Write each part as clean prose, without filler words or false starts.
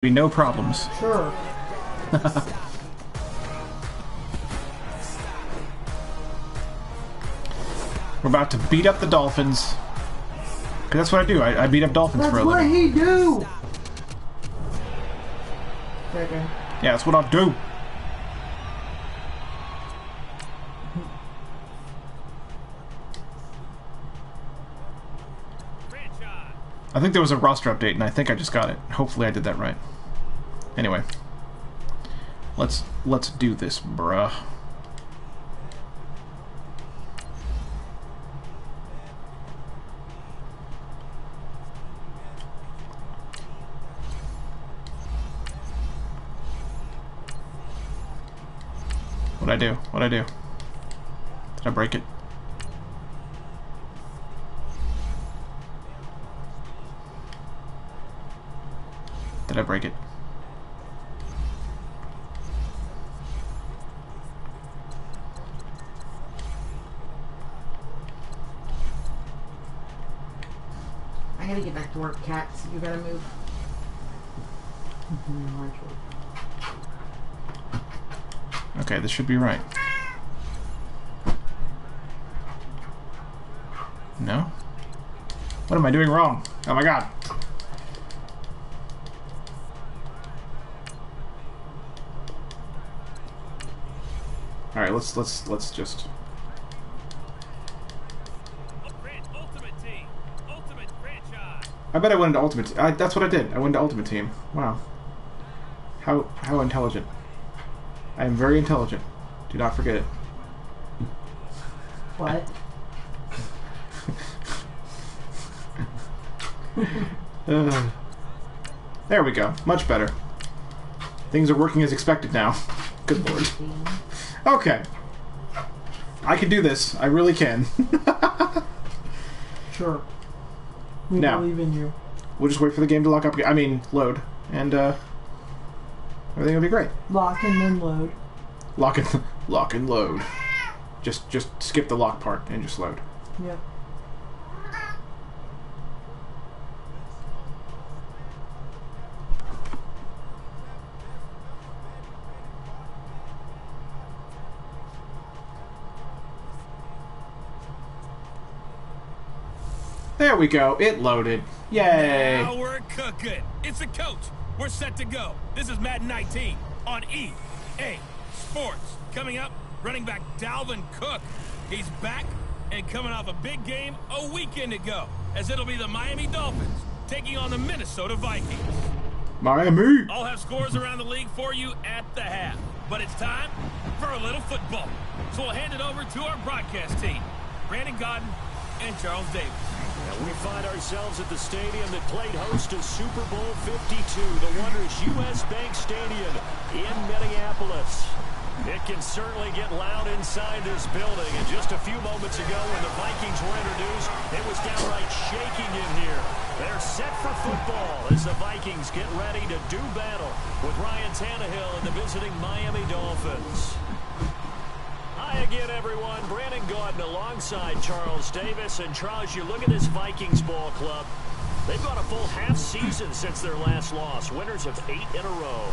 be no problems. Sure. We're about to beat up the Dolphins. Cause that's what I do. I beat up Dolphins for a living. That's what he do! Okay. Yeah, that's what I'll do. I think there was a roster update, and I think I just got it. Hopefully I did that right. Anyway. Let's do this, bruh. What'd I do? What'd I do? Did I break it? Did I break it? I gotta get back to work, cats. You gotta move. Okay, this should be right. No? What am I doing wrong? Oh my god. Alright, let's just... I bet I went into Ultimate Team. That's what I did. I went to Ultimate Team. Wow. How intelligent. I am very intelligent. Do not forget it. What? There we go. Much better. Things are working as expected now. Good lord. Okay. I can do this. I really can. Sure. We now, believe in you. We'll just wait for the game to lock up. I mean, load. And, everything will be great. Lock and then load. Lock and load. Just skip the lock part and just load. Yeah. There we go. It loaded. Yay. Now we're cooking. It's a coach. We're set to go. This is Madden 19 on EA Sports. Coming up, running back Dalvin Cook. He's back and coming off a big game a weekend ago, as it'll be the Miami Dolphins taking on the Minnesota Vikings. Miami. I'll have scores around the league for you at the half. But it's time for a little football. So we'll hand it over to our broadcast team, Brandon Godden and Charles Davis. And we find ourselves at the stadium that played host to Super Bowl 52, the wondrous U.S. Bank Stadium in Minneapolis. It can certainly get loud inside this building. And just a few moments ago when the Vikings were introduced, it was downright shaking in here. They're set for football as the Vikings get ready to do battle with Ryan Tannehill and the visiting Miami Dolphins. Hi again, everyone. Brandon Gaudin alongside Charles Davis. And Charles, you look at this Vikings ball club. They've got a full half season since their last loss. Winners of 8 in a row.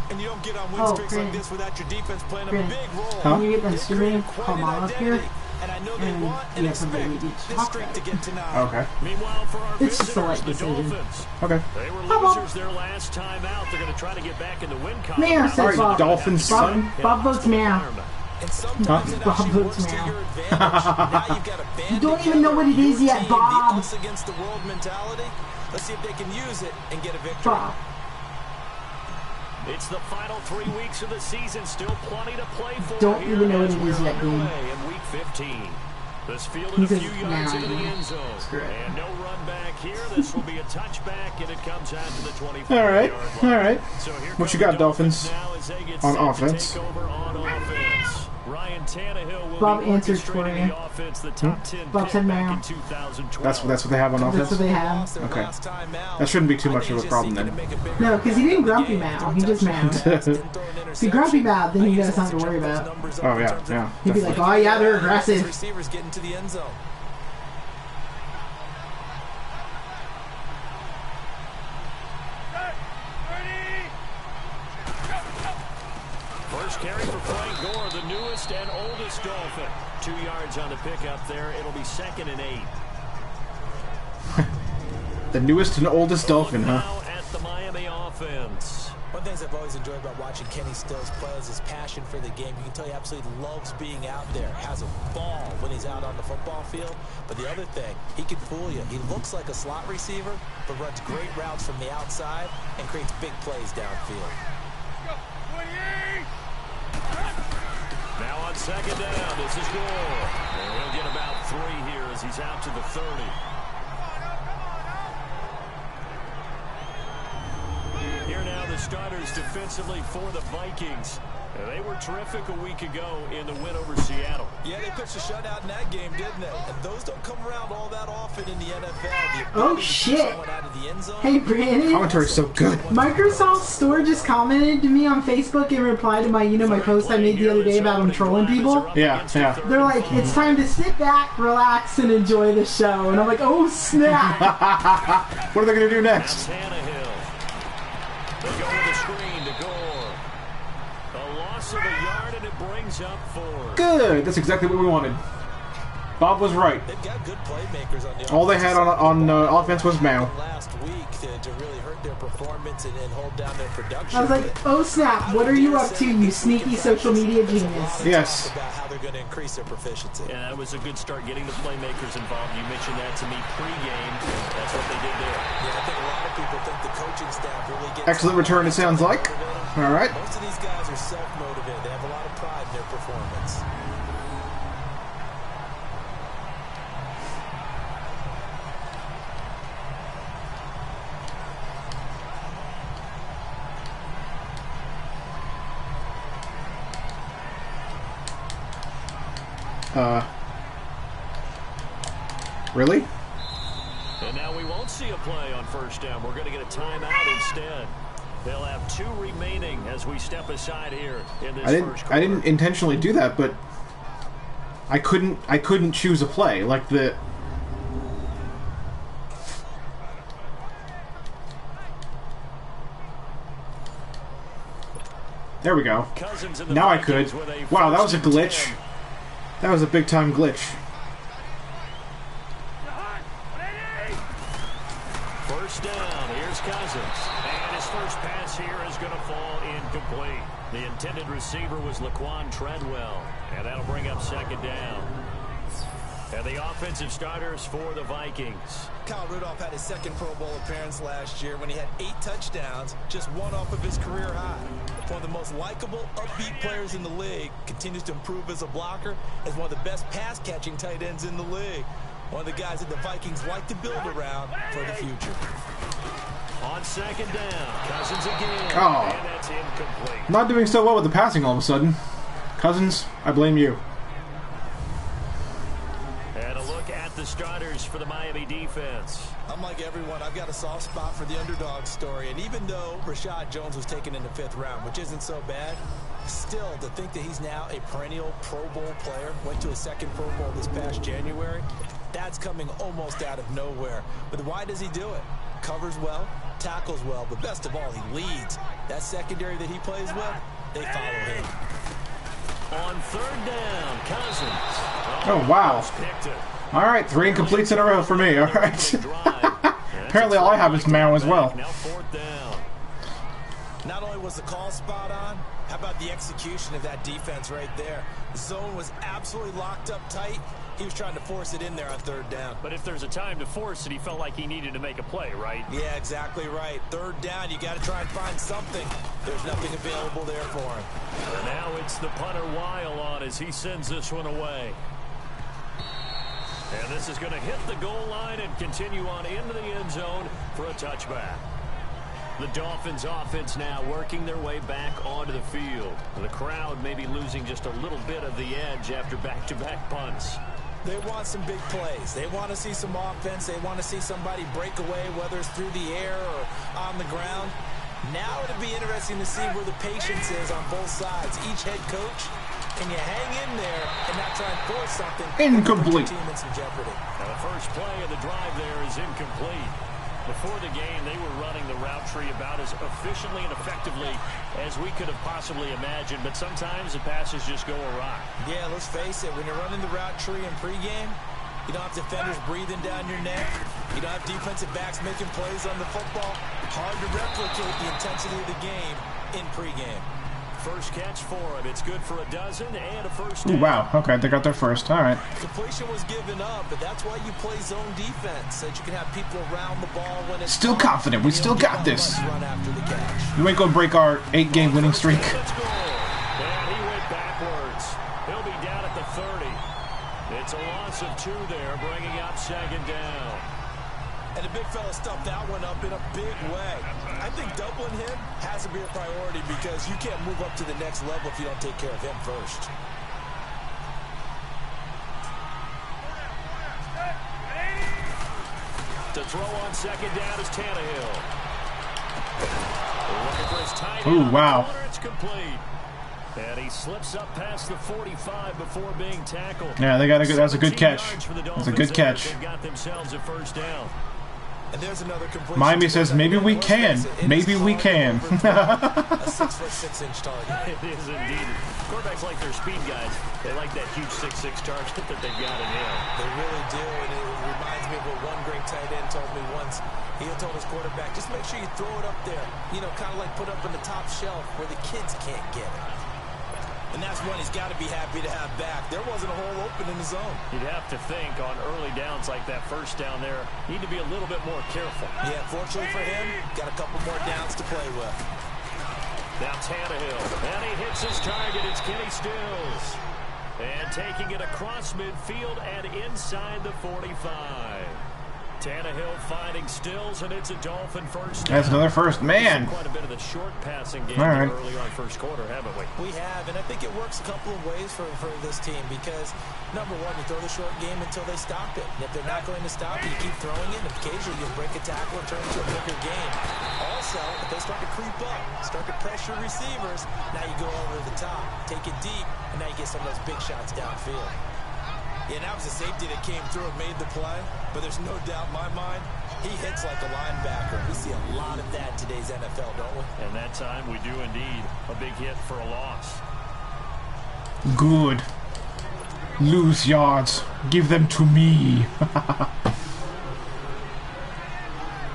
And you don't get on win streaks like this without your defense playing a big role. Huh? Can you get that stream? Come on up here. And I know they want and expect this streak to get to now. Okay. Meanwhile, for our It's just a visitors, light the decision. Dolphins. Okay. They were losers their last time out. They're going to try to get back in the win column. Meow, says Alright, Bob. Dolphins son. Bob votes meow. And sometimes it actually works to your advantage. Now you've got a band You don't even know what it is yet, Bob. The us against the world mentality. Let's see if they can use it and get a victory. Bob. It's the final 3 weeks of the season. Still plenty to play for. Don't here even know what as it we're is yet, dude. underway in week 15. This fielded He a says, few yards nah, into the yeah. end zone. Screw it. And no run back here. This will be a touchback, and it comes out to the 25-yard Alright. line. Alright. So here What you come got, the Dolphins? now as they get On set to offense? take over on offense. Ryan Tannehill will Bob be answers for orchestrating you. the offense, the top 10 Bob pick said back meow. in 2012. That's what they have on That's offense? what they have. Okay. That shouldn't be too much of a problem then. No, because he didn't grumpy mow. He just mowed. If he grumpy mowed, then he got something to worry about. Oh yeah, yeah. He'd be like, oh yeah, they're aggressive. Receivers get into the end zone. first carry for Frank Gore, the newest and oldest Dolphin. 2 yards on the pickup there. It'll be 2nd and 8. The newest and oldest Dolphin, huh? Now at the Miami offense. One of the things I've always enjoyed about watching Kenny Stills play is his passion for the game. You can tell he absolutely loves being out there, has a ball when he's out on the football field. But the other thing, he can fool you. He looks like a slot receiver, but runs great routes from the outside and creates big plays downfield. Now on 2nd down, this is Gore. And he'll get about 3 here as he's out to the 30. Here now the starters defensively for the Vikings. They were terrific a week ago in the win over Seattle. Yeah, they pitched a shutout in that game, didn't they? And those don't come around all that often in the NFL. Oh, shit. Hey, Brandon. Commentary's so good. Microsoft Store just commented to me on Facebook in reply to my, my post I made the other day about them trolling people. Yeah. They're like, it's time to sit back, relax, and enjoy the show. And I'm like, oh, snap. What are they going to do next? They go with the screen to Gore. A loss of a yard, and it brings up 4. Good. That's exactly what we wanted. Bob was right. They've got good playmakers on the All they had on offense was Mao. last week to really hurt their performance and hold down their production. I was like, oh, snap. What are you up to, you sneaky social media genius? Yes. About how they're going to increase their proficiency. Yeah, that was a good start getting the playmakers involved. You mentioned that to me pregame. That's what they did there. Yeah, I think a lot of people think the coaching staff really gets... Excellent return, it sounds like. All right. Most of these guys are self-motivated. They have a lot of pride in their performance. Really? And now we won't see a play on 1st down. We're going to get a timeout instead. They'll have 2 remaining as we step aside here in this first quarter. I didn't intentionally do that, but I couldn't choose a play. Like the There we go. Now I could. Wow, that was a glitch. That was a big time glitch. 1st down, here's Cousins. And his first pass here is going to fall incomplete. The intended receiver was Laquan Treadwell. And that'll bring up 2nd down. And the offensive starters for the Vikings. Kyle Rudolph had his 2nd Pro Bowl appearance last year when he had 8 touchdowns, just 1 off of his career high. One of the most likable, upbeat players in the league, continues to improve as a blocker, as one of the best pass-catching tight ends in the league. One of the guys that the Vikings like to build around for the future. On 2nd down, Cousins again. Oh. And that's incomplete. Not doing so well with the passing all of a sudden. Cousins, I blame you. And a look at the starters for the Miami defense. Unlike everyone, I've got a soft spot for the underdog story. And even though Rashad Jones was taken in the 5th round, which isn't so bad, still, to think that he's now a perennial Pro Bowl player, went to a 2nd Pro Bowl this past January, that's coming almost out of nowhere. But why does he do it? Covers well, tackles well, but best of all, he leads. That secondary that he plays with, they follow him. On 3rd down, Cousins. Oh, wow. All right, 3 incompletes in a row for me. All right. Apparently all I have is Mao as well. Now 4th down. Not only was the call spot on, how about the execution of that defense right there? The zone was absolutely locked up tight. He was trying to force it in there on 3rd down. But if there's a time to force it, he felt like he needed to make a play, right? Yeah, exactly right. 3rd down, you got to try and find something. There's nothing available there for him. And now it's the punter Weil on as he sends this one away. And this is going to hit the goal line and continue on into the end zone for a touchback. The Dolphins offense now working their way back onto the field. The crowd may be losing just a little bit of the edge after back-to-back punts. They want some big plays. They want to see some offense. They want to see somebody break away, whether it's through the air or on the ground. Now it'll be interesting to see where the patience is on both sides. Each head coach, can you hang in there and not try and force something? Incomplete. Team in some jeopardy. Now the first play of the drive there is incomplete. Before the game, they were running the route tree about as efficiently and effectively as we could have possibly imagined, but sometimes the passes just go awry. Yeah, let's face it, when you're running the route tree in pregame, you don't have defenders breathing down your neck. You don't have defensive backs making plays on the football. Hard to replicate the intensity of the game in pregame. First catch for him. It's good for a dozen and a first Ooh, down. wow. Okay, they got their first. All right. Completion was given up, but that's why you play zone defense, so that you can have people around the ball when it's Still confident. We still got this. Run after the catch. You ain't gonna break our 8-game winning streak. Let's go. And he went backwards. He'll be down at the 30. It's a loss of 2 there, bringing up second down. And the big fella stuffed that one up in a big way. I think doubling him has to be a priority because you can't move up to the next level if you don't take care of him first. To throw on second down is Tannehill. Looking for his tight Ooh, end. wow. Corner, it's complete. And he slips up past the 45 before being tackled. Yeah, they got a good. That was a good 17 catch. yards for the That was a good Dolphins. catch. They've got themselves a first down. And there's another completion. Miami says maybe we can. Maybe we can. A 6'6" target. It is indeed. Quarterbacks like their speed guys. They like that huge 6'6" target that they've got in him. They really do, and it reminds me of what one great tight end told me once. He told his quarterback, just make sure you throw it up there. You know, kind of like put up on the top shelf where the kids can't get it. And that's one he's got to be happy to have back. There wasn't a hole open in the zone. You'd have to think on early downs like that first down there, need to be a little bit more careful. Yeah, fortunately for him, got a couple more downs to play with. Now Tannehill, and he hits his target. It's Kenny Stills. And taking it across midfield and inside the 45. Tannehill finding Stills, and it's a Dolphin first down. That's another first. Man. Quite a bit of the short passing game All right. early on first quarter, haven't we? We have, and I think it works a couple of ways for this team because, number one, you throw the short game until they stop it. And if they're not going to stop it, you keep throwing it, and occasionally you'll break a tackle and turn it into a bigger game. Also, if they start to creep up, start to pressure receivers, now you go over the top, take it deep, and now you get some of those big shots downfield. Yeah, that was a safety that came through and made the play, but there's no doubt in my mind, he hits like a linebacker. We see a lot of that in today's NFL, don't we? And that time we do indeed. A big hit for a loss. Good. Lose yards. Give them to me.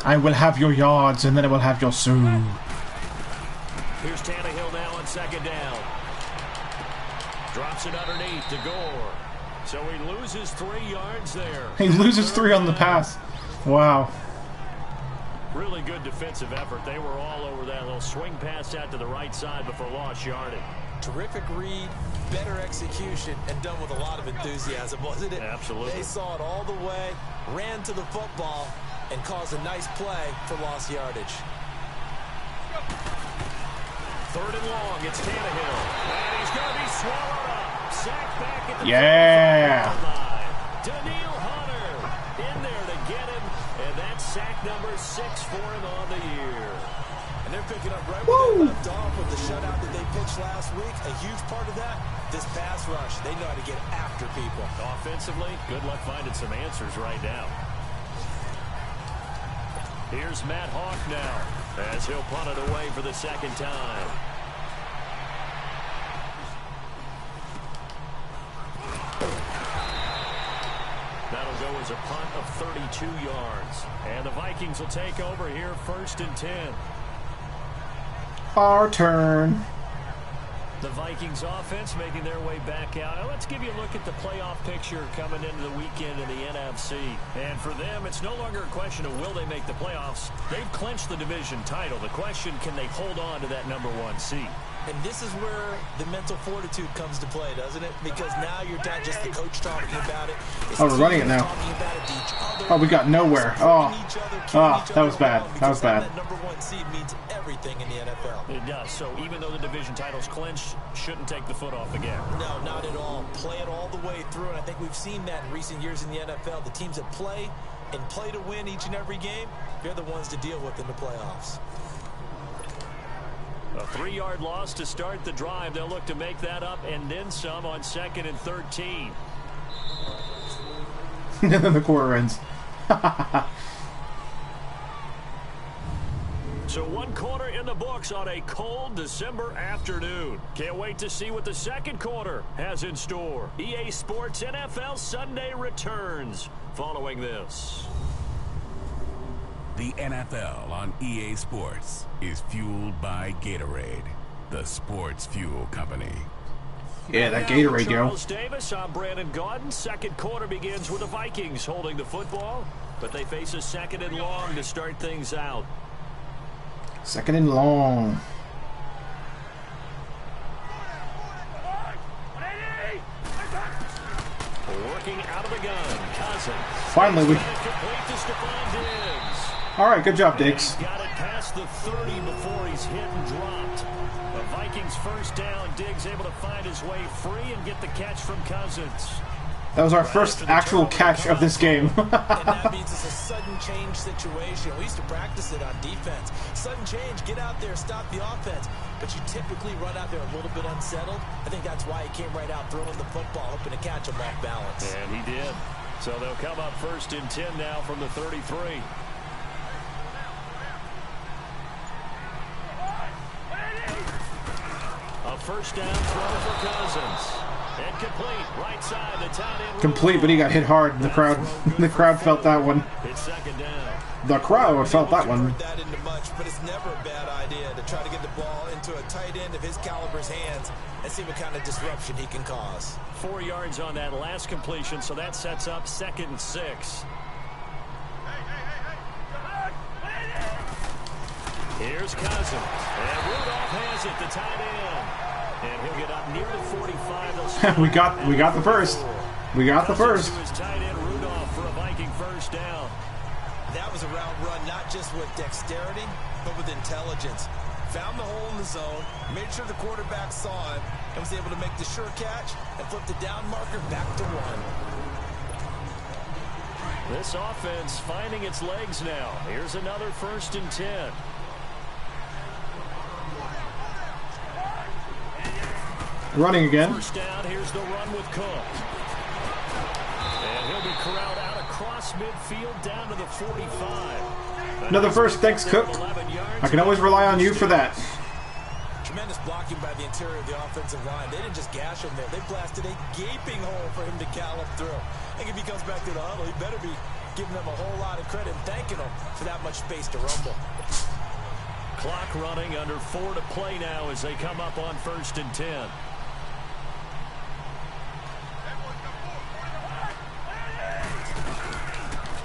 I will have your yards, and then I will have your soul. Here's Tannehill now on second down. Drops it underneath to Gore. So he loses 3 yards there. He loses 3 on the pass. Wow. Really good defensive effort. They were all over that little swing pass out to the right side before lost yardage. Terrific read, better execution, and done with a lot of enthusiasm, wasn't it? Absolutely. They saw it all the way, ran to the football, and caused a nice play for lost yardage. 3rd and long, it's Tannehill. And he's going to be swallowed up. Sacked back at the Yeah. Daniil Hunter in there to get him. And that's sack number 6 for him on the year. And they're picking up right where they left off with the shutout that they pitched last week. A huge part of that, this pass rush. They know how to get after people. Offensively, good luck finding some answers right now. Here's Matt Hawk now as he'll punt it away for the second time. That'll go as a punt of 32 yards. And the Vikings will take over here 1st and 10. Our turn. The Vikings offense making their way back out. Now let's give you a look at the playoff picture coming into the weekend in the NFC. And for them, it's no longer a question of will they make the playoffs. They've clinched the division title. The question, can they hold on to that #1 seed? And this is where the mental fortitude comes to play, doesn't it? Because now you're not just the coach talking about it. It's Oh, we're running it now. talking about it to each other. Oh, we got nowhere. Oh, Each other, that was bad. That was bad. That #1 seed means everything in the NFL. It does. So even though the division title's clinched, shouldn't take the foot off the gas. No, not at all. Play it all the way through, and I think we've seen that in recent years in the NFL. The teams that play and play to win each and every game, they're the ones to deal with in the playoffs. A 3-yard loss to start the drive. They'll look to make that up and then some on 2nd and 13. And then the quarter ends. So 1 quarter in the books on a cold December afternoon. Can't wait to see what the second quarter has in store. EA Sports NFL Sunday returns following this. The NFL on EA Sports is fueled by Gatorade, the sports fuel company. Yeah, that Gatorade, yo. Charles Davis, I'm Brandon Gaudin. Second quarter begins with the Vikings holding the football, but they face a second and long to start things out. Second and long. Working out of the gun, Cousins. Finally, we... Complete to Stephon Diggs. All right, good job, Diggs. He's got it past the 30 before he's hit and dropped. The Vikings first down. Diggs able to find his way free and get the catch from Cousins. That was our first actual catch of this game. And that means it's a sudden change situation. We used to practice it on defense. Sudden change, get out there, stop the offense. But you typically run out there a little bit unsettled. I think that's why he came right out throwing the football, hoping to catch him off balance. And he did. So they'll come up first and 10 now from the 33. A first down throw for Cousins. And complete, right side, the tight end. Complete, but he got hit hard. The crowd felt that one. It's second down. The crowd felt that one. That into much, but it's never a bad idea to try to get the ball into a tight end of his caliber's hands and see what kind of disruption he can cause. 4 yards on that last completion, so that sets up 2nd and 6. Here's Cousins. And Rudolph has it, the tight end. And he'll get up near the 45. we got the first. We got the first. To his tight end Rudolph for a Viking first down. That was a route run, not just with dexterity, but with intelligence. Found the hole in the zone, made sure the quarterback saw him, and was able to make the sure catch and flip the down marker back to 1. This offense finding its legs now. Here's another 1st and 10. Running again. First down, here's the run with Cook. And he'll be corralled out across midfield down to the 45. Another first, thanks, Cook. I can always rely on you for that. Tremendous blocking by the interior of the offensive line. They didn't just gash him there. They blasted a gaping hole for him to gallop through. I think if he comes back to the huddle, he better be giving them a whole lot of credit and thanking them for that much space to rumble. Clock running, under 4 to play now as they come up on 1st and 10.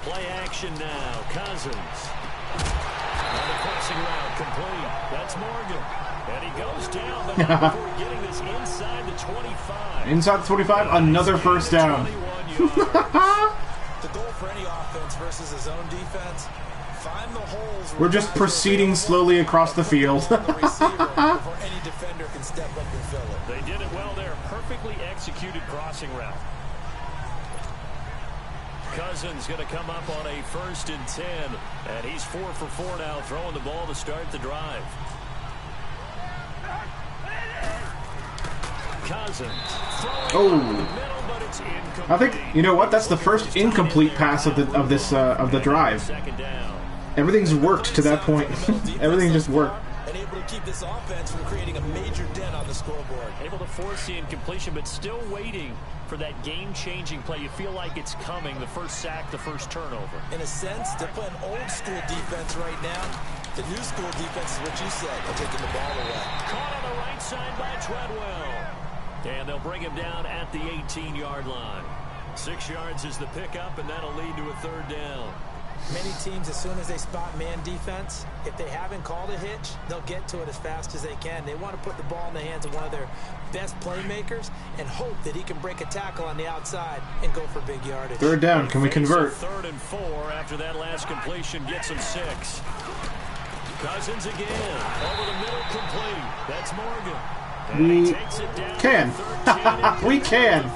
Play action now. Cousins. On the crossing route, complete. That's Morgan. And he goes down, but not before getting this inside the 25. Inside the 25, another first down. The goal for any offense versus his own defense, find the holes. We're just proceeding slowly across the field. Before any defender can step up and fill it. They did it well there. Perfectly executed crossing route. Cousins going to come up on a 1st and 10, and he's 4 for 4 now, throwing the ball to start the drive. Cousins throwing in the middle, but it's incomplete. I think, you know what? That's the first incomplete pass of the drive. Second down. Everything's worked to that point. Everything just worked. And able to keep this offense from creating a major dent on the scoreboard. Able to force the incompletion, but still waiting for that game-changing play. You feel like it's coming, the first sack, the first turnover. In a sense, they're playing old-school defense right now. The new school defense is what you said. They're taking the ball away. Caught on the right side by Treadwell. And they'll bring him down at the 18-yard line. 6 yards is the pickup, and that'll lead to a 3rd down. Many teams, as soon as they spot man defense, if they haven't called a hitch, they'll get to it as fast as they can. They want to put the ball in the hands of one of their best playmakers and hope that he can break a tackle on the outside and go for big yardage. 3rd down. Can we convert? 3rd and 4 after that last completion gets him 6. Cousins again. Over the middle, complete. That's Morgan. And he takes it down Can. We can.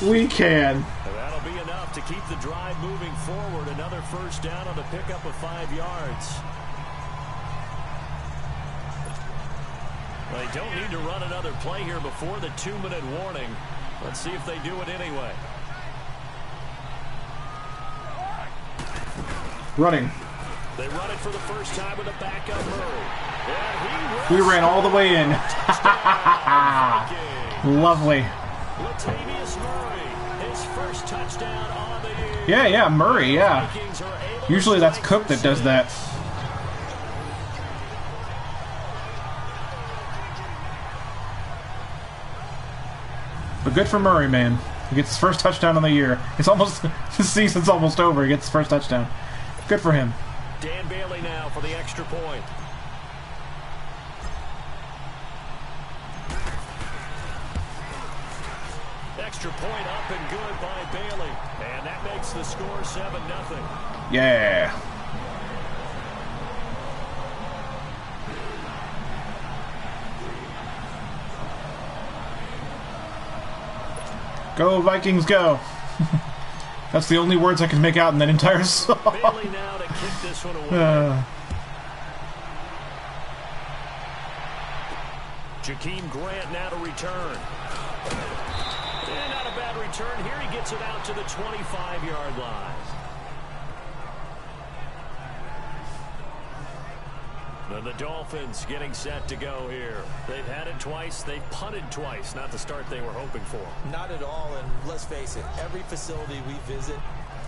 We can. That'll be enough to keep the drive moving forward. Another first down on the pickup of 5 yards. They don't need to run another play here before the 2-minute warning. Let's see if they do it anyway. Running. They run it for the first time with a backup Murray. And We ran all the way in. Lovely. Latavius Murray, his first touchdown on the year. Yeah, Murray, yeah. Usually that's Cook that does that. But good for Murray, man. He gets his first touchdown on the year. It's almost, the season's almost over. He gets his first touchdown. Good for him. Dan Bailey now for the extra point. Extra point up and good by Bailey. And that makes the score 7-0. Yeah. Go Vikings, go! That's the only words I can make out in that entire song. Bailey now to kick this one away. Jakeem Grant now to return. And not a bad return here. He gets it out to the 25-yard line. And the Dolphins getting set to go here. They've had it twice. They've punted twice. Not the start they were hoping for. Not at all, and let's face it, every facility we visit,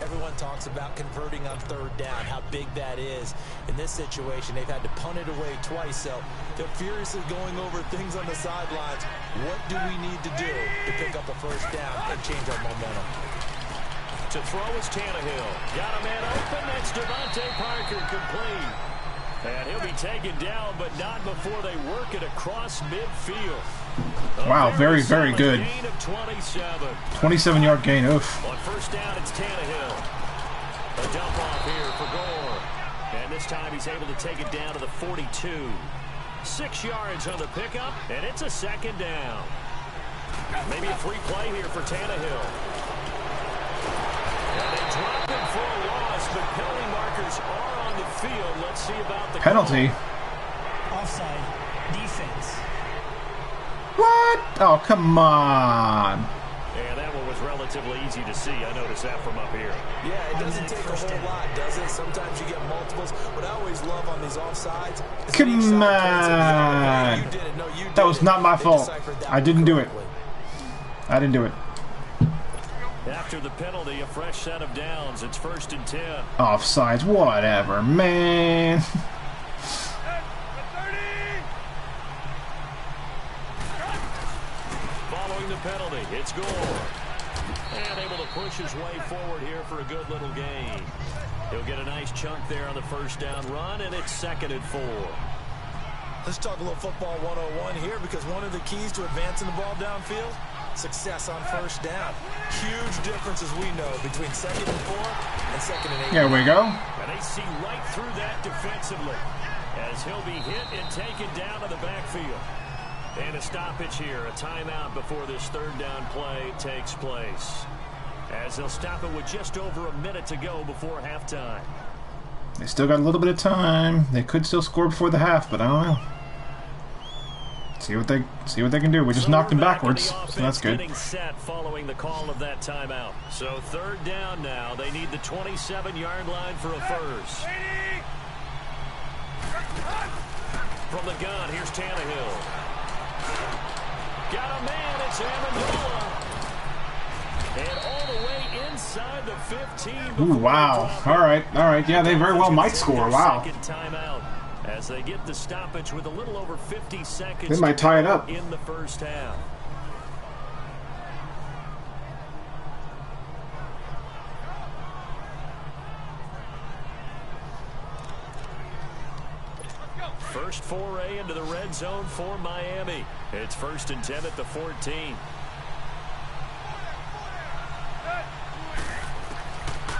everyone talks about converting on third down, how big that is. In this situation, they've had to punt it away twice, so they're furiously going over things on the sidelines. What do we need to do to pick up a first down and change our momentum? To throw is Tannehill. Got a man open. That's Devontae Parker complete. And he'll be taken down, but not before they work it across midfield. Wow, very, very good. Gain of 27. 27-yard gain, oof. On first down, it's Tannehill. A dump off here for Gore. And this time he's able to take it down to the 42. 6 yards on the pickup, and it's a second down. Maybe a free play here for Tannehill. And they drop him for a loss, but penalty markers are on the field. Let's see about the penalty. Offside. Defense. What? Oh, come on. And that one was relatively easy to see. I noticed that from up here. Yeah, it doesn't take a whole lot, does it? Sometimes you get multiples. What I always love on these offsides is come on. You did it. No, you did that was not my fault. I didn't do it. I didn't do it. After the penalty, a fresh set of downs. It's 1st and 10. Offsides, whatever, man. Following the penalty, it's Gore. And able to push his way forward here for a good little gain. He'll get a nice chunk there on the first down run, and it's 2nd and 4. Let's talk a little football 101 here, because one of the keys to advancing the ball downfield, success on first down. Huge difference, as we know, between 2nd and 4 and 2nd and 8. There we go. And they see right through that defensively as he'll be hit and taken down to the backfield. And a stoppage here, a timeout before this third down play takes place. As they'll stop it with just over a minute to go before halftime. They still got a little bit of time. They could still score before the half, but I don't know. See what they can do. We just knocked them backwards, so that's good. Getting set following the call of that timeout. So third down now. They need the 27-yard line for a first. From the gun, here's Tannehill. Got a man. It's Amendola. And all the way inside the 15. Ooh, wow. All right. Yeah, they very well might score. Wow. Second timeout. As they get the stoppage with a little over 50 seconds. They might tie it up in the first half. First foray into the red zone for Miami. It's 1st and 10 at the 14.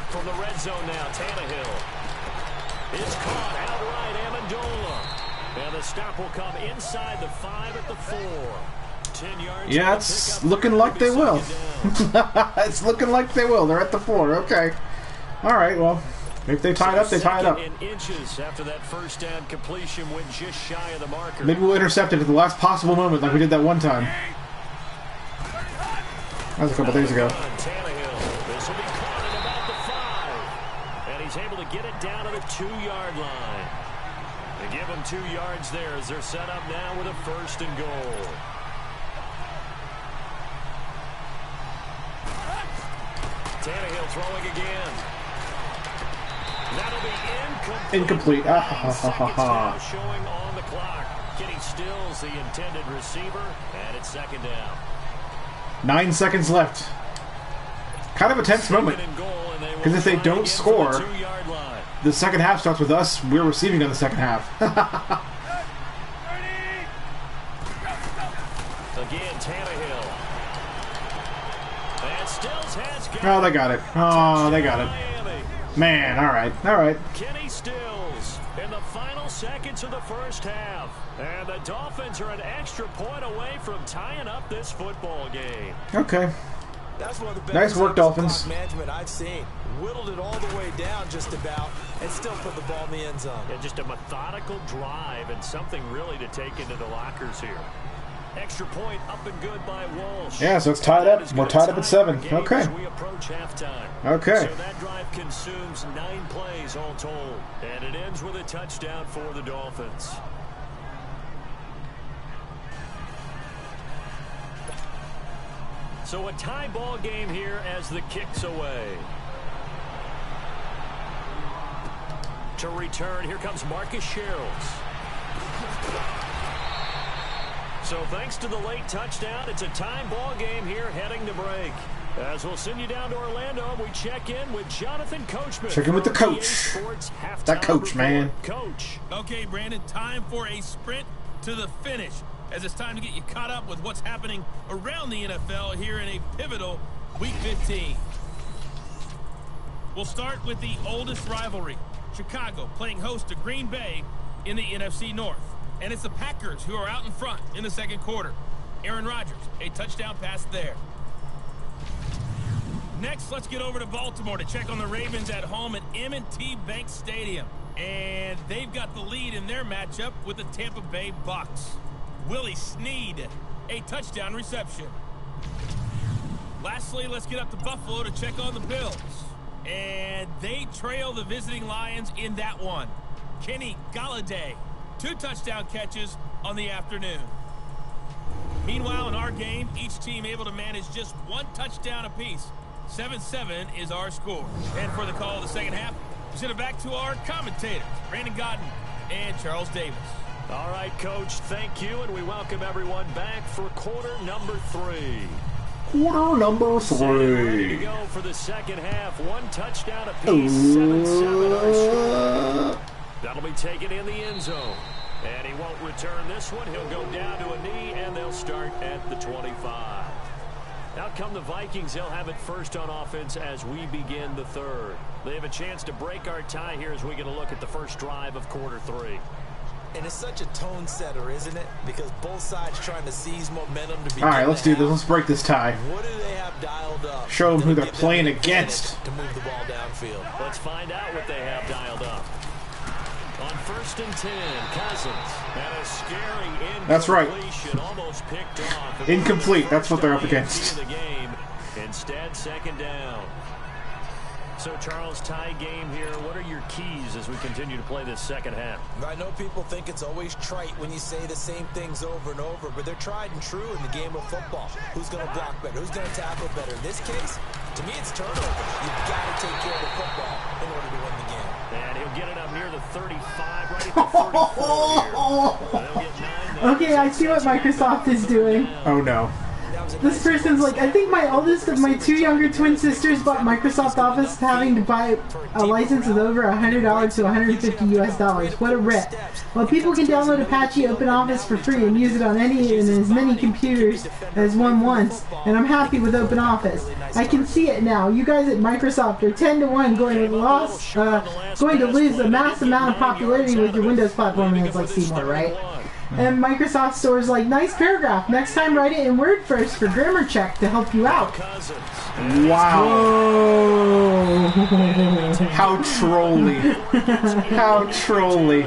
From the red zone now, Tannehill. It's caught outright, Amendola. And the stop will come inside the 5 at the 4. 10 yards. Yeah, it's looking like they will. It's looking like they will. They're at the 4. Okay. All right, well, if they tie it up, they tie it up. In inches after that first down completion went just shy of the marker. Maybe we'll intercept it at the last possible moment like we did that one time. That was a couple days ago. Tannehill. This will be caught at about the 5. And he's able able to get it down to the 2-yard line. They give them 2 yards there as they're set up now with a 1st and goal. Tannehill throwing again. That'll be incomplete. Incomplete. Ah, ha, ha, ha, ha. Showing on the clock. Kenny Stills, the intended receiver, and it's 2nd down. 9 seconds left. Kind of a tense moment. Because if they don't score, the second half starts with us. We're receiving on the second half. Again, Tannehill. And Stills has got Oh, they got it. Oh, they got it. Man, all right. All right. Kenny Stills in the final seconds of the first half. And the Dolphins are an extra point away from tying up this football game. Okay. That's one of the Nice work, Dolphins. Management I've seen. Whittled it all the way down just about and still put the ball in the end zone. Yeah, just a methodical drive and something really to take into the lockers here. Extra point up and good by Walsh. Yeah, so it's tied up. We're tied up at 7. Okay. As we approach halftime. Okay. So that drive consumes 9 plays all told. And it ends with a touchdown for the Dolphins. So a tie ball game here as the kick's away. To return, here comes Marcus Sherrills. So thanks to the late touchdown, it's a tie ball game here heading to break. As we'll send you down to Orlando, and we check in with Jonathan Coachman. Check in with the coach. That coach, man. Coach. Okay, Brandon, time for a sprint to the finish, as it's time to get you caught up with what's happening around the NFL here in a pivotal Week 15. We'll start with the oldest rivalry, Chicago playing host to Green Bay in the NFC North. And it's the Packers who are out in front in the second quarter. Aaron Rodgers, a touchdown pass there. Next, let's get over to Baltimore to check on the Ravens at home at M&T Bank Stadium. And they've got the lead in their matchup with the Tampa Bay Bucks. Willie Snead, a touchdown reception. Lastly, let's get up to Buffalo to check on the Bills. And they trail the visiting Lions in that one. Kenny Galladay, 2 touchdown catches on the afternoon. Meanwhile, in our game, each team able to manage just 1 touchdown apiece. 7-7 is our score. And for the call of the second half, we send it back to our commentators, Brandon Godden and Charles Davis. All right, Coach, thank you, and we welcome everyone back for quarter number 3. Quarter number 3. Ready to go for the second half. 1 touchdown apiece, 7-7 our score. That'll be taken in the end zone. And he won't return this one. He'll go down to a knee, and they'll start at the 25. Out come the Vikings. They'll have it first on offense as we begin the third. They have a chance to break our tie here as we get a look at the first drive of quarter 3. And it's such a tone setter, isn't it? Because both sides trying to seize momentum to begin. All right, let's do this. Let's break this tie. What do they have dialed up? Show them who they're playing against. To move the ball downfield. Let's find out what they have dialed up. On 1st and 10, Cousins. And a scary incompletion. That's right. Almost picked off. Incomplete. That's what they're up against. The game. Instead, 2nd down. So, Charles, tie game here. What are your keys as we continue to play this second half? I know people think it's always trite when you say the same things over and over, but they're tried and true in the game of football. Who's going to block better? Who's going to tackle better? In this case, to me, it's turnover. You've got to take care of the football in order to win the game. And he'll get it up near the 35, right at the 34 here. Okay, I see what Microsoft is doing. Oh, no. This person's like, I think my oldest of my 2 younger twin sisters bought Microsoft Office having to buy a license with over $100 to $150 US. What a rip. Well, people can download Apache OpenOffice for free and use it on any and as many computers as one wants, and I'm happy with OpenOffice. I can see it now. You guys at Microsoft are 10-1 going to lose a mass amount of popularity with your Windows platform, and it's like Seymour, right? And Microsoft Store's like, nice paragraph. Next time write it in Word first for grammar check to help you out. Wow. Whoa. How trolly. How trolly.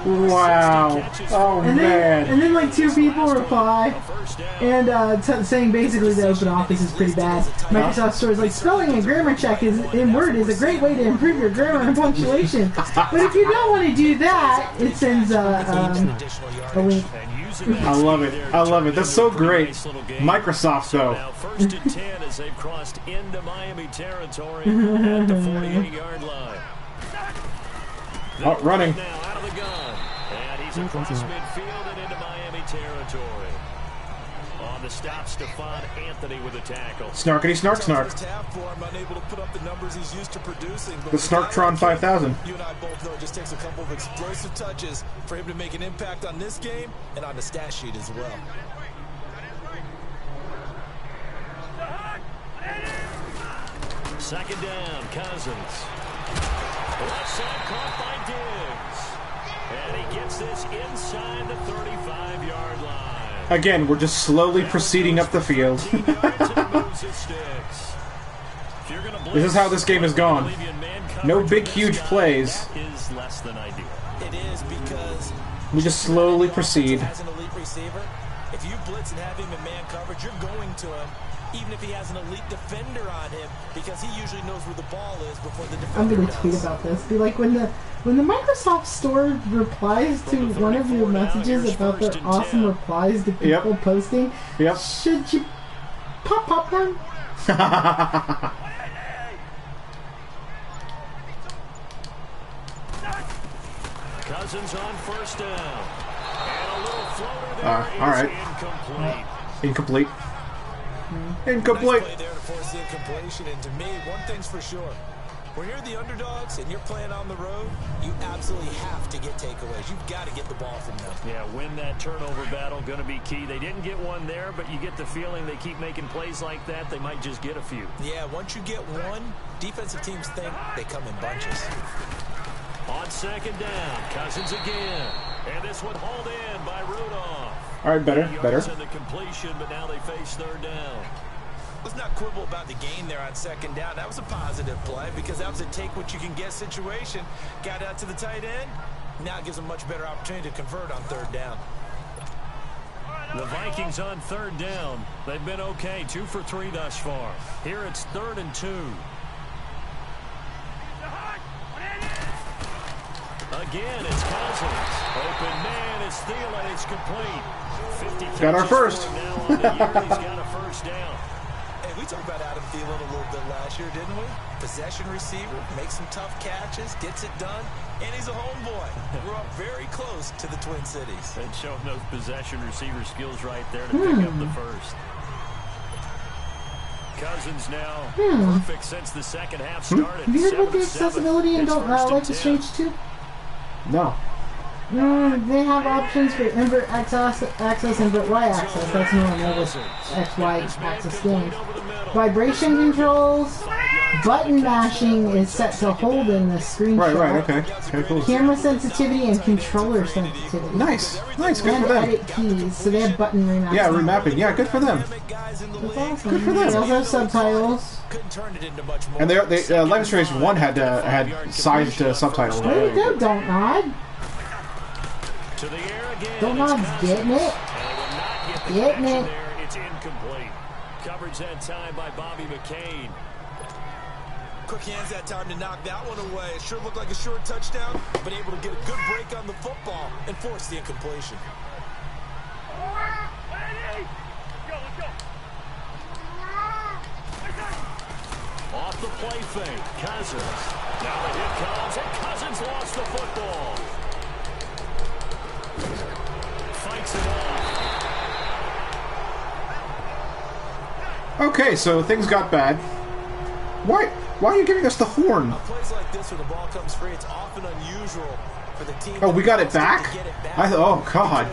Wow. Oh, man. And then like 2 people reply and saying basically the open office is pretty bad. Microsoft Store is like, spelling and grammar check in Word is a great way to improve your grammar and punctuation. But if you don't want to do that, it sends a link. I love it. I love it. That's so great. Microsoft, though. Now first and 10 as they've crossed into Miami territory at the 48-yard line. Oh, running. Now out of the gun. And he's across midfield and into Miami territory. On the stop, Stephon Anthony with a tackle. Snarkity snark snark. The Snarktron 5000. You and I both know it just takes a couple of explosive touches for him to make an impact on this game and on the stat sheet as well. Second down, Cousins. Left side caught by Diggs. And he gets this inside the 35-yard line. Again, we're just slowly proceeding up the field. This is how this game has gone. No big, huge plays. Is less than ideal. It is because We just slowly proceed. as an elite receiver, if you blitz and have him in man coverage, you're going to him, even if he has an elite defender on him, because he usually knows where the ball is before the defender I'm gonna does. tweet about this. Be like, when the Microsoft Store replies to one of your messages about their awesome replies to people posting, Yep. should you pop popcorn? Cousins on first down. And a little floater there all right. incomplete. Incomplete. Nice Incomplete. play there to force the incompletion, and to me, one thing's for sure. When you're the underdogs and you're playing on the road, you absolutely have to get takeaways. You've got to get the ball from them. Yeah, win that turnover battle, going to be key. They didn't get one there, but you get the feeling they keep making plays like that, they might just get a few. Yeah, once you get one, defensive teams think they come in bunches. On second down, Cousins again. And this one hauled in by Rudolph. All right, better, better. And the completion, but now they face third down. Let's not quibble about the gain there on second down. That was a positive play because that was a take-what-you-can-get situation. Got out to the tight end. Now it gives them a much better opportunity to convert on third down. The Vikings on third down. They've been okay, 2 for 3 thus far. Here it's 3rd and 2. Again, it's Cousins. Open man, it's Thielen. It's complete. 50 Got our first. Now on the year, he's got a first down. Hey, we talked about Adam Thielen a little bit last year, didn't we? Possession receiver, makes some tough catches, gets it done, and he's a homeboy. We're up very close to the Twin Cities. And showing those possession receiver skills right there to pick up the first. Cousins now perfect since the second half started. Have you heard about the 7-7. accessibility in It's Don't first and Life is 10. Strange 2? No. They have options for invert access, invert Y access. That's normal with XY axis games. Vibration controls, button mashing is set to hold in the screenshot. Right, okay. Okay, cool. Camera sensitivity and controller sensitivity. Nice, good And for them. edit keys, so they have button remapping. Yeah, remapping. Yeah, good for them. That's awesome. Good for them. They also have subtitles. Couldn't turn it into much more. And Life is Strange 1 had sized subtitles. There you go, Don't Nod. To the air again. Don't It's Nod's Cousins. getting it. And it will not get the Getting connection it. there. It's incomplete. Coverage that time by Bobby McCain. Quick hands that time to knock that one away. It sure looked like a short touchdown, but able to get a good break on the football and force the incompletion. Off the play fake, Cousins. Now the hit comes, and Cousins lost the football. Fights it off. Okay, so things got bad. Why are you giving us the horn? On plays like this where the ball comes free, it's often unusual for the team. Oh, we got it to back? get it back. Oh, God.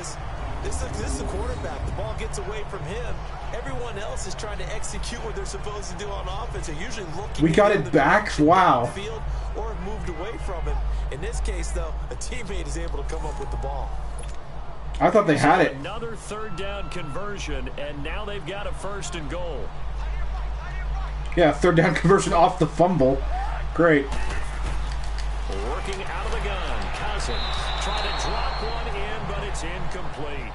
Because This is a quarterback. The ball gets away from him. Everyone else is trying to execute what they're supposed to do on offense. They're usually looking. We got in it the back? direction Wow. downfield or have moved away from him. In this case, though, a teammate is able to come up with the ball. I thought they had it. Another third down conversion, and now they've got a 1st and goal. Yeah, third down conversion off the fumble. Great. Working out of the gun. Cousins trying to drop one in, but it's incomplete.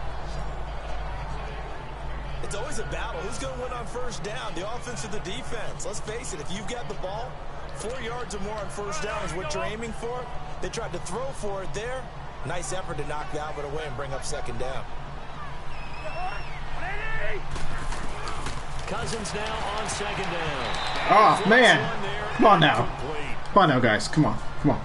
It's always a battle. Who's going to win on first down, the offense or the defense? Let's face it, if you've got the ball, 4 yards or more on first down is what you're aiming for. They tried to throw for it there. Nice effort to knock Albert away and bring up second down. Cousins now on second down. Oh, man. Come on now. Come on now, guys. Come on. Come on.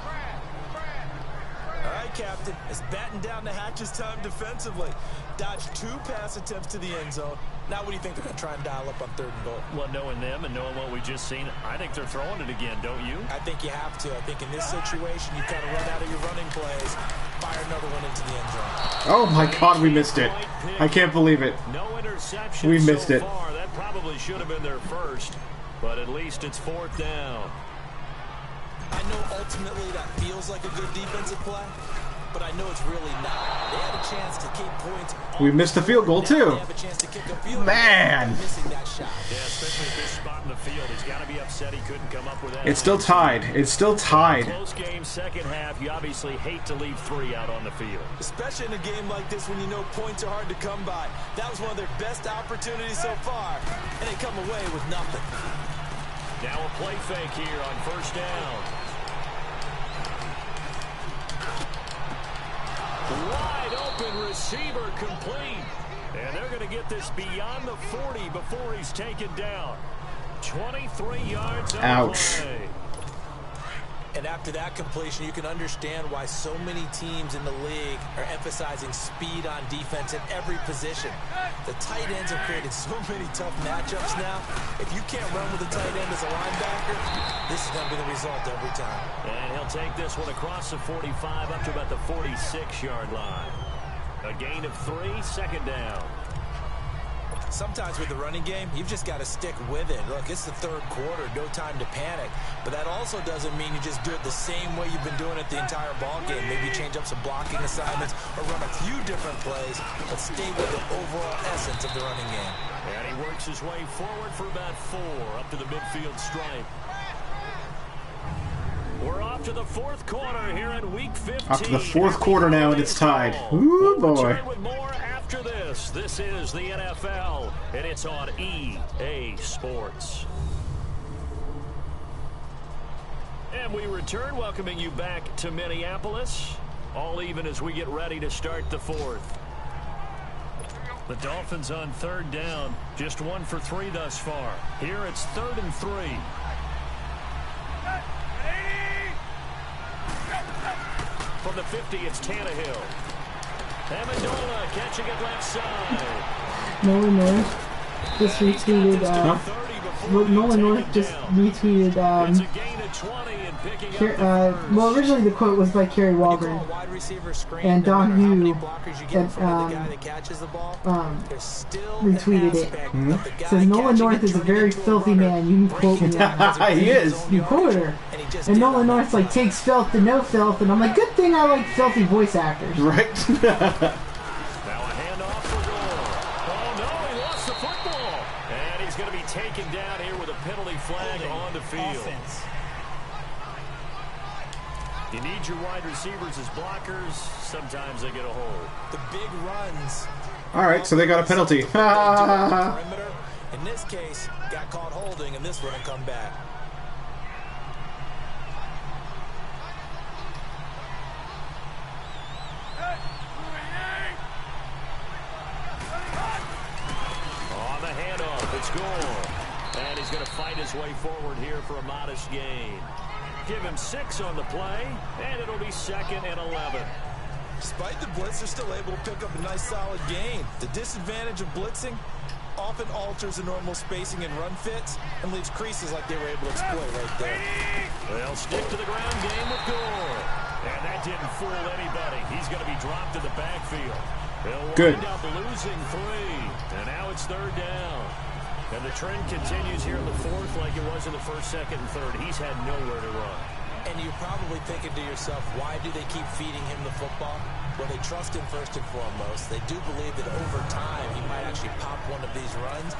All right, Captain. It's batting down the hatches time defensively. Dodged 2 pass attempts to the end zone. Now what do you think they're going to try and dial up on 3rd and goal? Well, knowing them and knowing what we just seen, I think they're throwing it again, don't you? I think you have to. I think in this situation, you kind of run out of your running plays, fire another one into the end zone. Oh my God, we missed it. I can't believe it. No interception. We missed it. Far. That probably should have been their first, but at least it's 4th down. I know ultimately that feels like a good defensive play, but I know it's really not. They had a chance to keep points. We missed the field goal too. They have a chance to kick a field Man. goal, missing that shot. Yeah, especially at this spot in the field. He's got to be upset he couldn't come up with that. It's still tied. It's still tied. Close game, second half. You obviously hate to leave 3 out on the field. Especially in a game like this when you know points are hard to come by. That was one of their best opportunities so far, and they come away with nothing. Now a play fake here on first down. Wide open receiver complete. And they're going to get this beyond the 40 before he's taken down. 23 yards on Ouch. play. And after that completion, you can understand why so many teams in the league are emphasizing speed on defense at every position. The tight ends have created so many tough matchups now. If you can't run with a tight end as a linebacker, this is going to be the result every time. And he'll take this one across the 45 up to about the 46-yard line. A gain of 3, second down. Sometimes with the running game, you've just got to stick with it. Look, it's the 3rd quarter, no time to panic. But that also doesn't mean you just do it the same way you've been doing it the entire ball game. Maybe change up some blocking assignments or run a few different plays, but stay with the overall essence of the running game. And he works his way forward for about 4 up to the midfield stripe. We're off to the 4th quarter here in week 15. Off to the 4th quarter now, and it's tied. Ooh, boy. With more after this. This is the NFL, and it's on EA Sports. And we return, welcoming you back to Minneapolis. All even as we get ready to start the 4th. The Dolphins on 3rd down. Just 1 for 3 thus far. Here it's 3rd and 3. From the 50, it's Tannehill. Amendola catching it left side. Nolan North just retweeted, Nolan North just retweeted, It's a gain of 20 and picking up the first. well, originally the quote was by Kerry Walgren, and Don Hugh retweeted it. Says Nolan North is a very filthy man. You can quote me on. He is. You quote her. And Nolan North like takes filth to no filth, and I'm like, good thing I like filthy voice actors. Right. Now a handoff for Gore. Oh no, he lost the football. And he's going to be taken down here with a penalty flag on the field. Offense. You need your wide receivers as blockers. Sometimes they get a hold. The big runs. All right, so they got a penalty. Perimeter. In this case, got caught holding, and this one will come back. On the handoff, it's Gore. And he's going to fight his way forward here for a modest gain. Give him 6 on the play, and it'll be 2nd and 11. Despite the blitz, they're still able to pick up a nice solid gain. The disadvantage of blitzing often alters the normal spacing and run fits and leaves creases like they were able to exploit right there. They'll stick to the ground game with Gore. And that didn't fool anybody. He's going to be dropped to the backfield. They'll wind up losing 3. And now it's 3rd down. And the trend continues here in the 4th like it was in the 1st, 2nd, and 3rd. He's had nowhere to run. And you're probably thinking to yourself, why do they keep feeding him the football? Well, they trust him first and foremost. They do believe that over time he might actually pop one of these runs.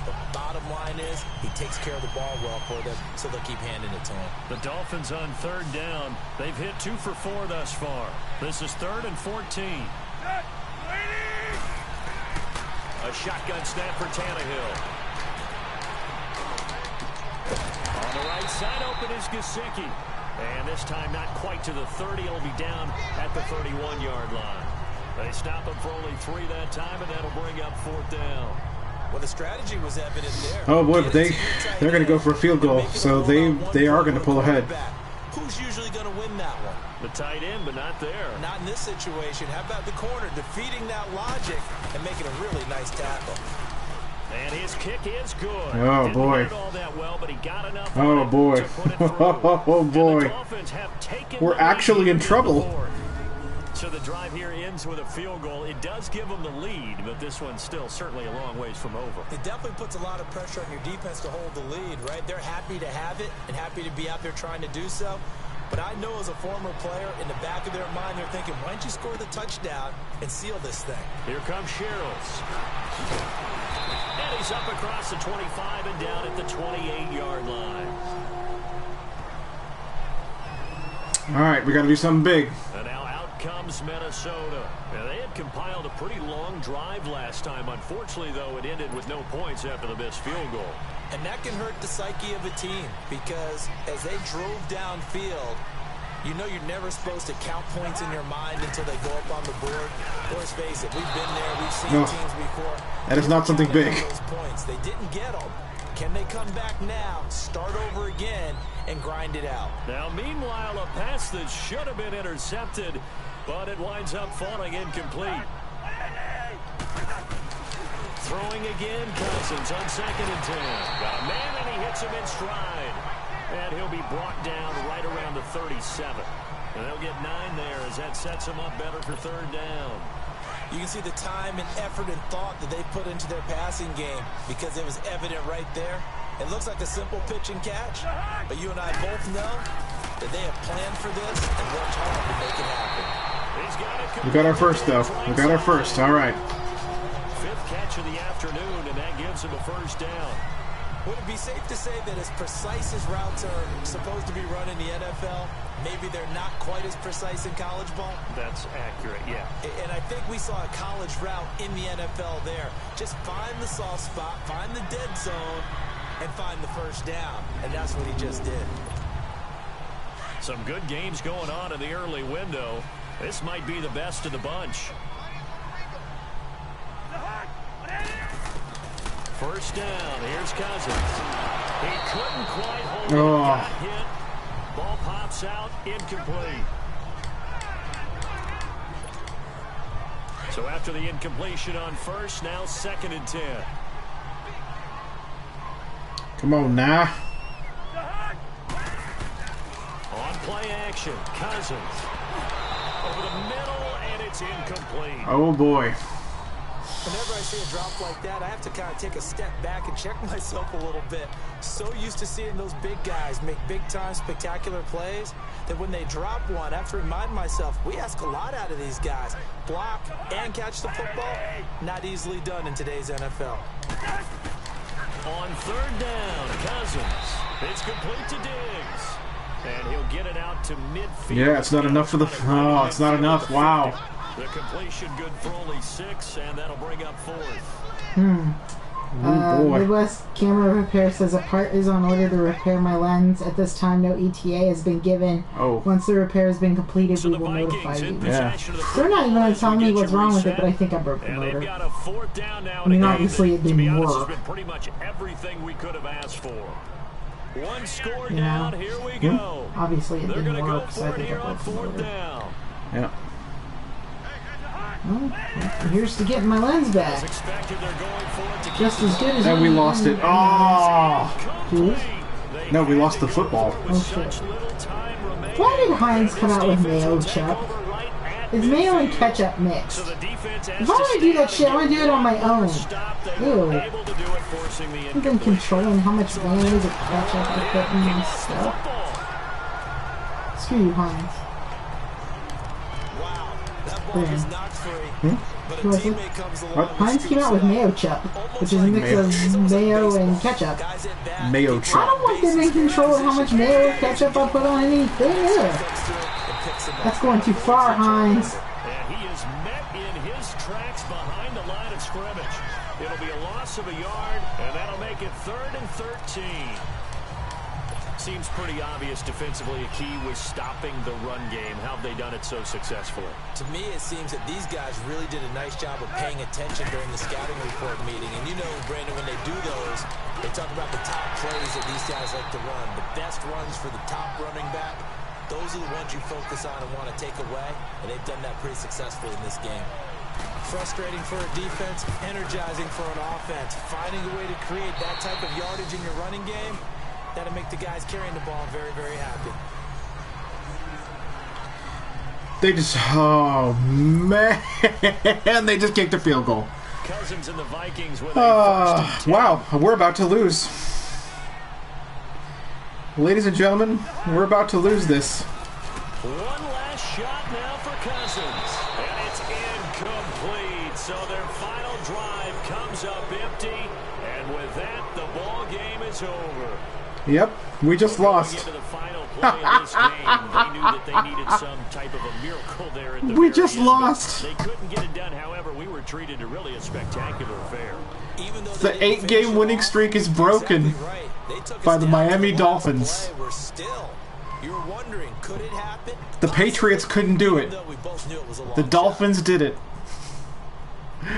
The bottom line is he takes care of the ball well for them, so they'll keep handing it to him. The Dolphins on 3rd down. They've hit 2 for 4 thus far. This is 3rd and 14. A shotgun snap for Tannehill. On the right side, open is Gesicki. And this time not quite to the 30. It'll be down at the 31-yard line. They stop him for only 3 that time, and that'll bring up 4th down. Well, the strategy was evident there. Oh boy, but they're going to go for a field goal, so they are going to pull ahead. Who's usually going to win that one? The tight end, but not there. Not in this situation. How about the corner defeating that logic and making a really nice tackle? And his kick is good. Oh boy. Didn't hit all that well, but he got enough Oh boy. to put it through. Oh boy. We're actually in trouble. So the drive here ends with a field goal. It does give them the lead, but this one's still certainly a long ways from over. It definitely puts a lot of pressure on your defense to hold the lead, right? They're happy to have it and happy to be out there trying to do so. But I know as a former player, in the back of their mind, they're thinking, why don't you score the touchdown and seal this thing? Here comes Sherrills. And he's up across the 25 and down at the 28-yard line. All right, we got to do something big. And now out comes Minnesota. Now, they had compiled a pretty long drive last time. Unfortunately, though, it ended with no points after the missed field goal. And that can hurt the psyche of a team because as they drove downfield, you know you're never supposed to count points in your mind until they go up on the board. Let's face it, we've been there, we've seen teams before. That is not something big. Those points. They didn't get them. Can they come back now, start over again, and grind it out? Now, meanwhile, a pass that should have been intercepted, but it winds up falling incomplete. Throwing again, Cousins on 2nd and 10. Got a man, and he hits him in stride. And he'll be brought down right around the 37. And they'll get 9 there as that sets him up better for 3rd down. You can see the time and effort and thought that they put into their passing game because it was evident right there. It looks like a simple pitch and catch, but you and I both know that they have planned for this and worked hard to make it happen. We got our first, though. We got our first. All right. 5th catch of the afternoon, and that gives him a 1st down. Would it be safe to say that as precise as routes are supposed to be run in the NFL, maybe they're not quite as precise in college ball? That's accurate, yeah. And I think we saw a college route in the NFL there. Just find the soft spot, find the dead zone, and find the 1st down. And that's what he just did. Some good games going on in the early window. This might be the best of the bunch. 1st down. Here's Cousins. He couldn't quite hold it. Got hit. Ball pops out. Incomplete. So after the incompletion on 1st, now 2nd and 10. Come on now. On play action. Cousins. Over the middle, and it's incomplete. Oh boy. Whenever I see a drop like that, I have to kind of take a step back and check myself a little bit. So used to seeing those big guys make big-time spectacular plays that when they drop one, I have to remind myself, we ask a lot out of these guys. Block and catch the football, not easily done in today's NFL. On 3rd down, Cousins. It's complete to Diggs. And he'll get it out to midfield. Yeah, it's not enough for the... Oh, it's not enough. Wow. The completion good for only 6, and that'll bring up 4th. Midwest Camera Repair says a part is on order to repair my lens. At this time, no ETA has been given. Oh. Once the repair has been completed, we will notify you. Yeah. They're not even going to tell me what's wrong with it, but I think I broke the motor. Got a 4th down now. I mean, obviously it didn't work. It's been pretty much everything we could have asked for. 1 score down. Here we go. Obviously it They're didn't go work, so I think I broke the motor. Down. Yeah. Well, here's to getting my lens back. Just as good as... And we lost it. Oh! Who? No, we lost the football. Oh, shit. Why did Heinz come out with mayo, Chuck? It's mayo and ketchup mixed. If I want to do that shit, I want to do it on my own. Ew. I've been controlling how much mayonnaise and ketchup I put in my stuff. Screw you, Heinz. Wow, that ball was knocked free. but a Who was it? teammate comes along. Heinz came out with mayo chup, which is a mix of mayo and ketchup. Mayo I chop. don't want them in control of how much mayo or ketchup I put on anything. Ugh. That's going too far, Heinz. And he is met in his tracks behind the line of scrimmage. It'll be a loss of a yard, and that'll make it 3rd and 13. Seems pretty obvious defensively. A key was stopping the run game. How have they done it so successfully? To me, it seems that these guys really did a nice job of paying attention during the scouting report meeting. And you know, Brandon, when they do those, they talk about the top plays that these guys like to run. The best runs for the top running back. Those are the ones you focus on and want to take away. And they've done that pretty successfully in this game. Frustrating for a defense, energizing for an offense. Finding a way to create that type of yardage in your running game, that'll make the guys carrying the ball very, very happy. They just, oh man, they just kicked a field goal. Cousins and the Vikings with a first and 10. Wow, we're about to lose. Ladies and gentlemen, we're about to lose this. One last shot now for Cousins, and it's incomplete. So their final drive comes up empty, and with that, the ball game is over. Yep, we just lost. Into the final play of this game, they knew that they needed some type of a miracle there at the We very just end. lost. They couldn't get it done. However, we were treated to really a spectacular affair. Even though The 8-game winning streak is broken exactly right. They took by us the down Miami to the last Dolphins. play. We're still, you were wondering, could it happen? The Patriots couldn't do Even it. though we both knew it was a long The shot. Dolphins did it.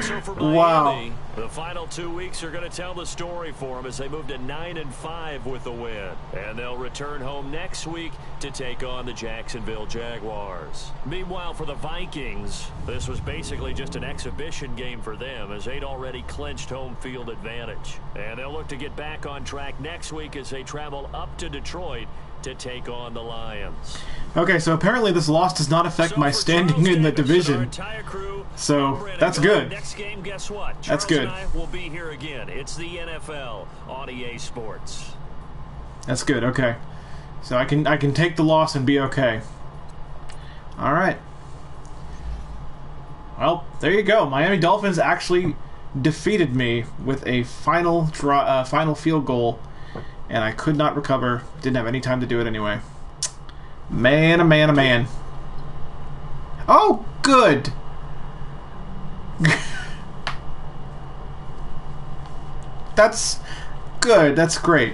So for Miami, Wow. the final 2 weeks are going to tell the story for them as they move to 9-5 with the win. And they'll return home next week to take on the Jacksonville Jaguars. Meanwhile, for the Vikings, this was basically just an exhibition game for them as they'd already clinched home field advantage. And they'll look to get back on track next week as they travel up to Detroit to take on the Lions. Okay, so apparently this loss does not affect my standing in the division. So that's good. Next game, guess what? That's Charles good. and I will be here again. It's the NFL on EA Sports. That's good. Okay, so I can take the loss and be okay. All right. Well, there you go. Miami Dolphins actually defeated me with a final field goal, and I could not recover. Didn't have any time to do it anyway. Man, a man, a man. Oh, good. That's good. That's great.